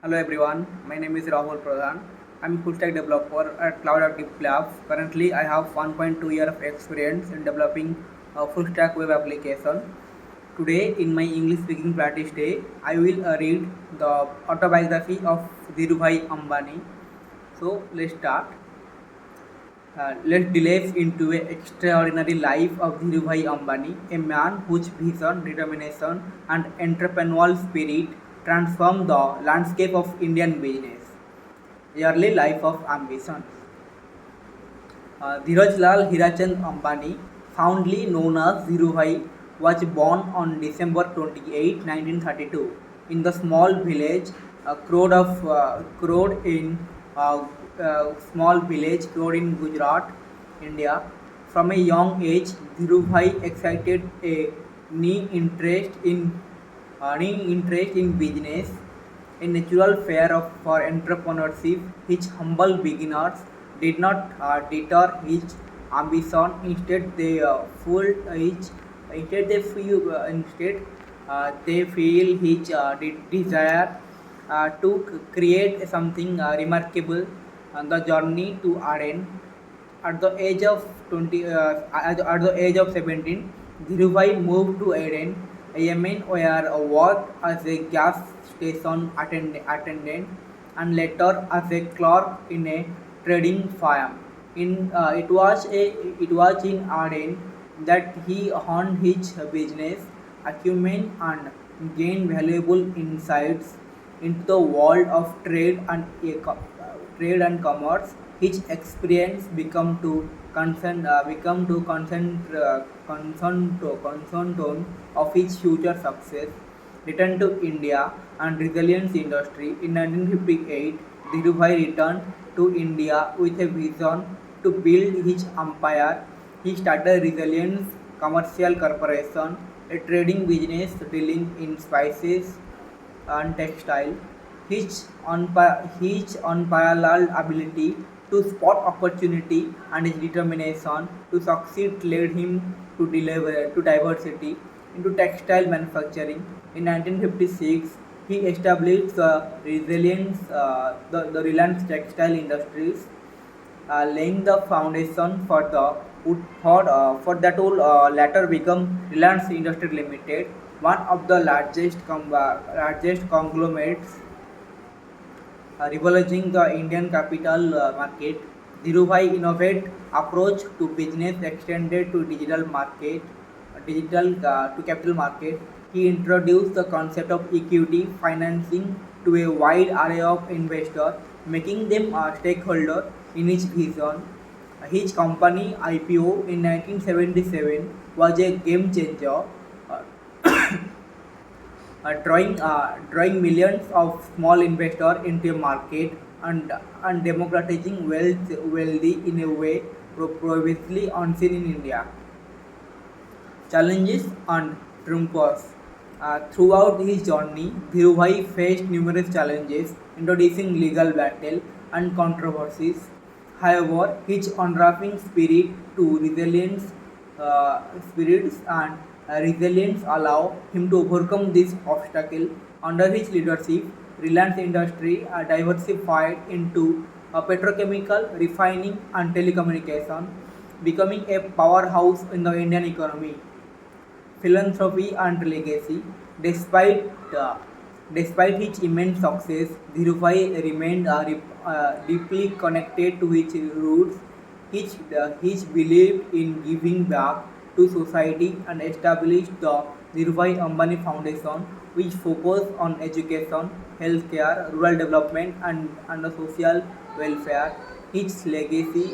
Hello everyone, my name is Rahul Pradhan. I'm a full stack developer at Cloud Active Labs. Currently, I have 1.2 year of experience in developing a full stack web application. Today, in my English speaking practice day, I will read the autobiography of Dhirubhai Ambani. So let's start. Let's delve into an extraordinary life of Dhirubhai Ambani, a man whose vision, determination, and entrepreneurial spirit transformed the landscape of Indian business. Early life of ambition. Dhiraj Lal Hirachand Ambani, fondly known as Dhirubhai, was born on December 28, 1932, in the small village uh, small village Crowd in Gujarat, India. From a young age, Dhirubhai excited a keen interest in business, a natural fare for entrepreneurship. His humble beginners did not deter his ambition. Instead they feel his desire to create something remarkable on the journey to Aden. At the age of 17, Dhirubhai moved to Aden, Yemen, where worked as a gas station attendant and later as a clerk in a trading firm. It was in Aden that he honed his business acumen and gained valuable insights into the world of trade and commerce. His experience become to concern tone of his future success. Return to India and resilience industry. In 1958, Dhirubhai returned to India with a vision to build his empire. He started Resilience Commercial Corporation, a trading business dealing in spices and textile. His unparalleled ability to spot opportunity and his determination to succeed led him to deliver to diversity into textile manufacturing. In 1956, he established the Reliance Textile Industries, laying the foundation for that will later become Reliance Industry Limited, one of the largest conglomerates revolutionizing the Indian capital market. Dhirubhai innovate approach to business extended to digital to capital market. He introduced the concept of equity financing to a wide array of investors, making them a stakeholder in his vision. His company IPO in 1977 was a game changer, uh, drawing millions of small investors into a market and democratizing wealthy in a way previously unseen in India. Challenges and triumphs. Throughout his journey, Dhirubhai faced numerous challenges, introducing legal battle and controversies. However, his unwrapping spirits and resilience allow him to overcome this obstacle. Under his leadership, Reliance Industry diversified into petrochemical, refining, and telecommunication, becoming a powerhouse in the Indian economy. Philanthropy and legacy. Despite uh, despite his immense success, Dhirubhai remained deeply connected to his roots. He believed in giving back to society and established the Dhirubhai Ambani Foundation, which focused on education, healthcare, rural development, and the social welfare. His legacy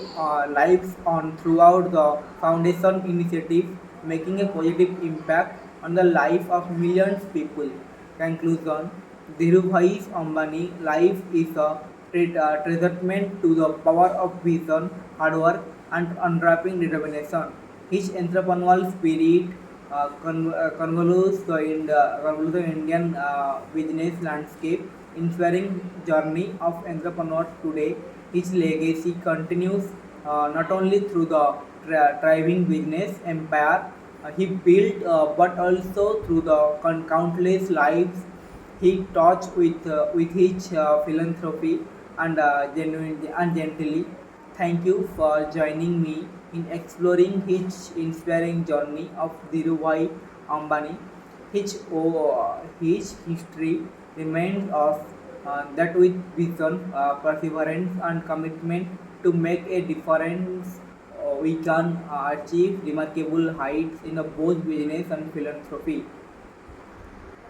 lives on throughout the foundation initiative, making a positive impact on the life of millions of people. Conclusion. Dhirubhai Ambani life is a testament to the power of vision, hard work, and unwrapping determination. His entrepreneurial spirit convolutes the Indian business landscape, inspiring journey of entrepreneurs today. His legacy continues not only through the thriving business empire he built, but also through the countless lives He touched with his philanthropy and genuinely and gently. Thank you for joining me in exploring his inspiring journey of Dhirubhai Ambani. His history reminds us that with vision, perseverance, and commitment to make a difference, we can achieve remarkable heights in both business and philanthropy.